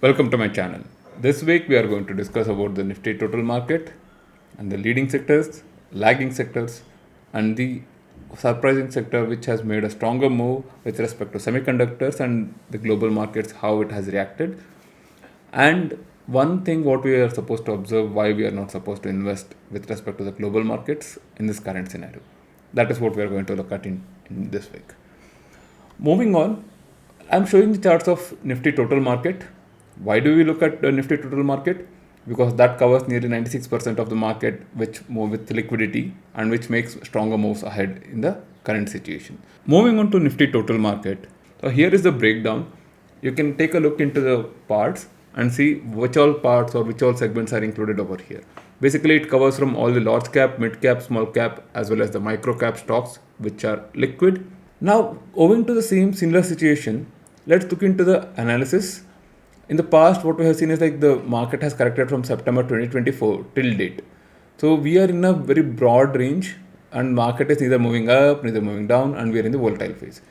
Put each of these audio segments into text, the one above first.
Welcome to my channel. This week we are going to discuss about the Nifty Total Market and the leading sectors, lagging sectors, and the surprising sector which has made a stronger move with respect to semiconductors and the global markets, how it has reacted. And one thing what we are supposed to observe, why we are not supposed to invest with respect to the global markets in this current scenario. That is what we are going to look at in this week. Moving on, I'm showing the charts of Nifty Total Market. Why do we look at the Nifty Total Market? Because that covers nearly 96% of the market which move with liquidity and which makes stronger moves ahead in the current situation. Moving on to Nifty Total Market. So here is the breakdown. You can take a look into the parts and see which all parts or which all segments are included over here. Basically, it covers from all the large cap, mid cap, small cap, as well as the micro cap stocks which are liquid. Now, owing to the same similar situation, let's look into the analysis. In the past, what we have seen is like the market has corrected from September 2024 till date. So we are in a very broad range and market is neither moving up, neither moving down, and we are in the volatile phase.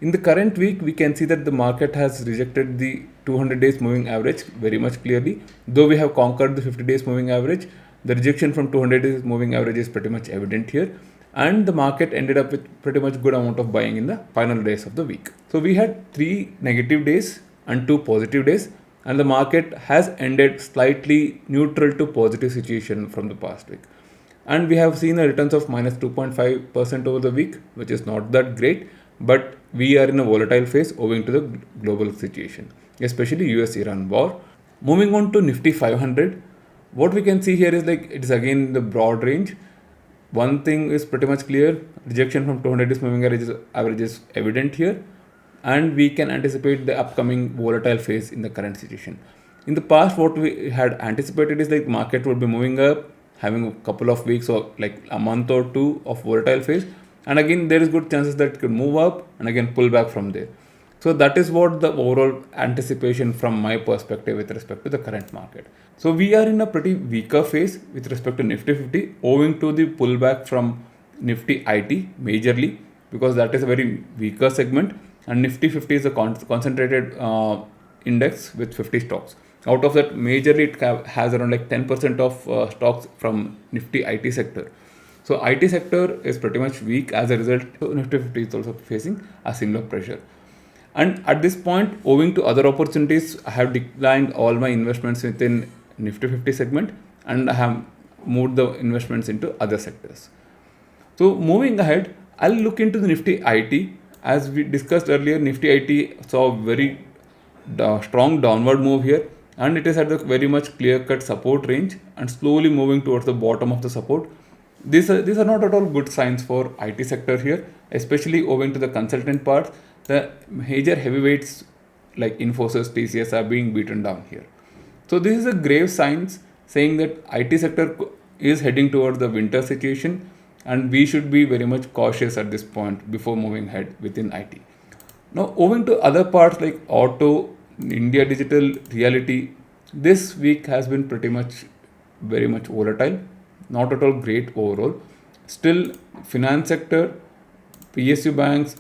In the current week, we can see that the market has rejected the 200 days moving average very much clearly. Though we have conquered the 50 days moving average, the rejection from 200 days moving average is pretty much evident here. And the market ended up with pretty much good amount of buying in the final days of the week. So we had 3 negative days and 2 positive days, and the market has ended slightly neutral to positive situation from the past week. And we have seen a returns of minus 2.5% over the week, which is not that great, but we are in a volatile phase owing to the global situation, especially US-Iran war. Moving on to Nifty 500, what we can see here is like it is again in the broad range. One thing is pretty much clear, rejection from 200 days moving average is evident here, and we can anticipate the upcoming volatile phase in the current situation. In the past, what we had anticipated is like market would be moving up, having a couple of weeks or like a month or two of volatile phase, and again there is good chances that it could move up and again pull back from there. So that is what the overall anticipation from my perspective with respect to the current market. So we are in a pretty weaker phase with respect to Nifty 50 owing to the pullback from Nifty IT majorly, because that is a very weaker segment, and Nifty 50 is a concentrated index with 50 stocks. Out of that, majorly it has around like 10% of stocks from Nifty IT sector. So IT sector is pretty much weak. As a result, Nifty 50 is also facing a similar pressure. And at this point, owing to other opportunities, I have declined all my investments within Nifty 50 segment and I have moved the investments into other sectors. So moving ahead, I'll look into the Nifty IT. As we discussed earlier, Nifty IT saw a very strong downward move here, and it is at the very much clear-cut support range and slowly moving towards the bottom of the support. These are not at all good signs for IT sector here, especially owing to the consultant part. The major heavyweights like Infosys, TCS are being beaten down here. So this is a grave signs saying that IT sector is heading towards the winter situation, and we should be very much cautious at this point before moving ahead within IT. Now, owing to other parts like auto, India digital, reality, this week has been pretty much very much volatile, not at all great overall. Still, finance sector, PSU banks,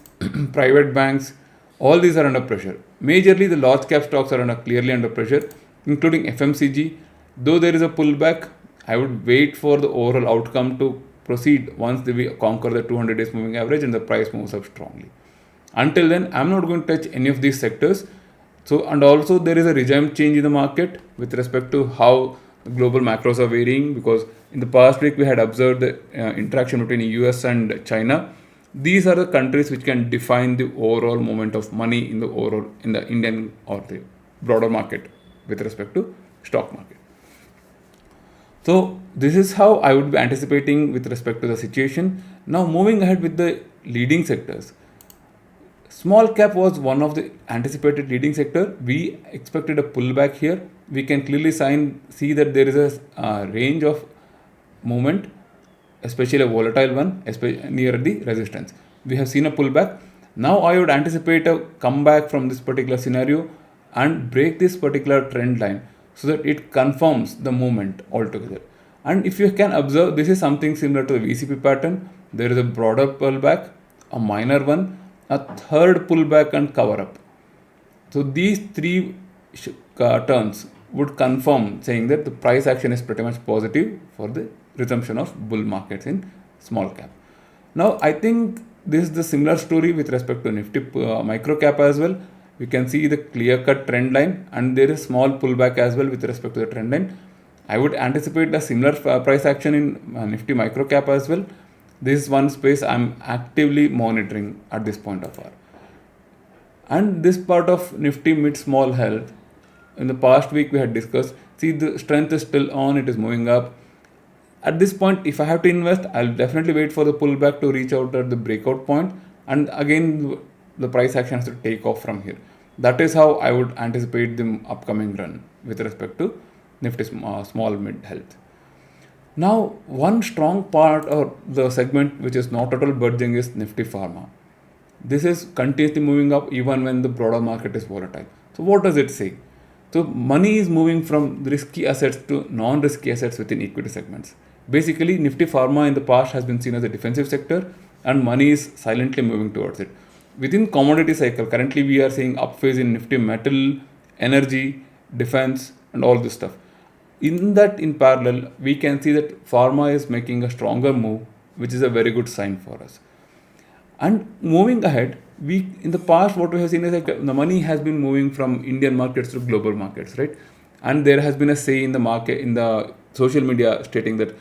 private banks, all these are under pressure. Majorly, the large cap stocks are clearly under pressure, including FMCG. Though there is a pullback, I would wait for the overall outcome to proceed once we conquer the 200 days moving average and the price moves up strongly. Until then, I'm not going to touch any of these sectors. So, and also there is a regime change in the market with respect to how global macros are varying, because in the past week we had observed the interaction between US and China. These are the countries which can define the overall movement of money in the Indian or the broader market with respect to stock market. So this is how I would be anticipating with respect to the situation. Now moving ahead with the leading sectors. Small cap was one of the anticipated leading sector. We expected a pullback here. We can clearly see that there is a range of movement, especially a volatile one, especially near the resistance. We have seen a pullback. Now I would anticipate a comeback from this particular scenario and break this particular trend line so that it confirms the movement altogether. And if you can observe, this is something similar to the VCP pattern. There is a broader pullback, a minor one, a third pullback and cover up. So these three turns would confirm saying that the price action is pretty much positive for the resumption of bull markets in small cap. Now, I think this is the similar story with respect to Nifty micro cap as well. We can see the clear cut trend line, and there is small pullback as well with respect to the trend line. I would anticipate a similar price action in Nifty micro cap as well. This is one space I'm actively monitoring at this point of hour. And this part of Nifty mid small health, in the past week we had discussed, see the strength is still on, it is moving up. At this point, if I have to invest, I'll definitely wait for the pullback to reach out at the breakout point, and again the price action has to take off from here. That is how I would anticipate the upcoming run with respect to Nifty small mid health. Now, one strong part or the segment which is not at all budging is Nifty Pharma. This is continuously moving up even when the broader market is volatile. So what does it say? So money is moving from risky assets to non-risky assets within equity segments. Basically, Nifty Pharma in the past has been seen as a defensive sector, and money is silently moving towards it. Within commodity cycle, currently we are seeing up phase in Nifty metal, energy, defense, and all this stuff. In that, in parallel, we can see that pharma is making a stronger move, which is a very good sign for us. And moving ahead, we in the past what we have seen is like the money has been moving from Indian markets to global markets, right? And there has been a say in the market, in the social media, stating that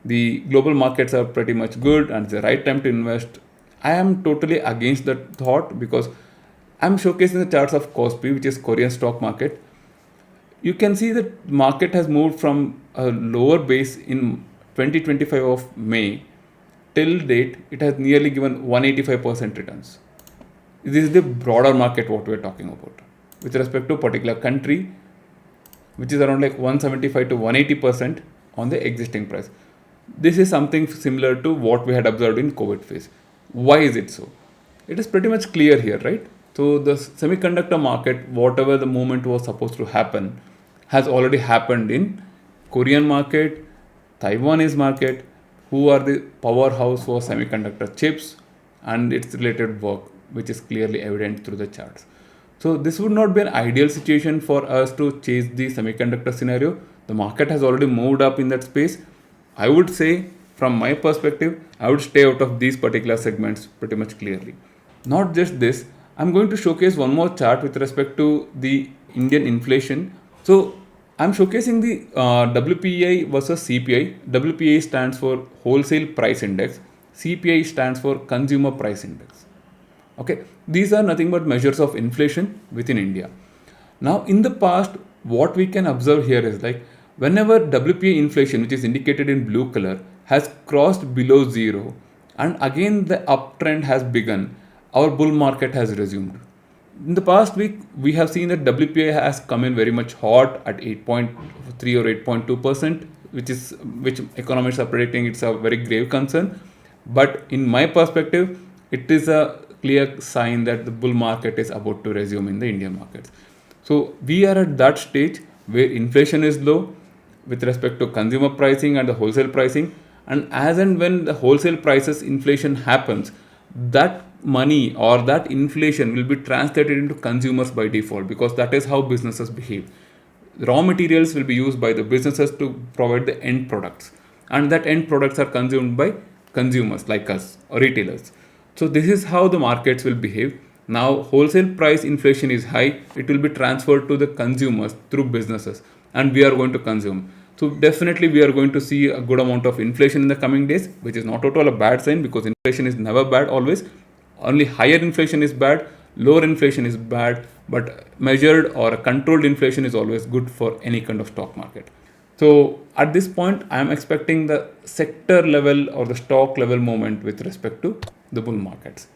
the global markets are pretty much good and it's the right time to invest. I am totally against that thought because I'm showcasing the charts of KOSPI, which is Korean stock market. You can see that market has moved from a lower base in 2025 of May till date. It has nearly given 185% returns. This is the broader market what we are talking about with respect to a particular country, which is around like 175 to 180% on the existing price. This is something similar to what we had observed in COVID phase. Why is it so? It is pretty much clear here, right? So the semiconductor market, whatever the movement was supposed to happen, has already happened in Korean market, Taiwanese market, who are the powerhouse for semiconductor chips and its related work, which is clearly evident through the charts. So this would not be an ideal situation for us to chase the semiconductor scenario. The market has already moved up in that space. I would say, from my perspective, I would stay out of these particular segments pretty much clearly. Not just this, I'm going to showcase one more chart with respect to the Indian inflation. So I'm showcasing the WPI versus CPI. WPI stands for Wholesale Price Index. CPI stands for Consumer Price Index. Okay, these are nothing but measures of inflation within India. Now, in the past, what we can observe here is like whenever WPI inflation, which is indicated in blue color, has crossed below zero, and again the uptrend has begun, our bull market has resumed. In the past week, we have seen that WPI has come in very much hot at 8.3 or 8.2%, which economists are predicting it's a very grave concern. But in my perspective, it is a clear sign that the bull market is about to resume in the Indian markets. So we are at that stage where inflation is low with respect to consumer pricing and the wholesale pricing. And as and when the wholesale prices inflation happens, that money or that inflation will be translated into consumers by default, because that is how businesses behave. Raw materials will be used by the businesses to provide the end products, and that end products are consumed by consumers like us or retailers. So this is how the markets will behave. Now wholesale price inflation is high, it will be transferred to the consumers through businesses, and we are going to consume. So definitely we are going to see a good amount of inflation in the coming days, which is not at all a bad sign, because inflation is never bad always. Only higher inflation is bad, lower inflation is bad, but measured or controlled inflation is always good for any kind of stock market. So at this point, I am expecting the sector level or the stock level movement with respect to the bull markets.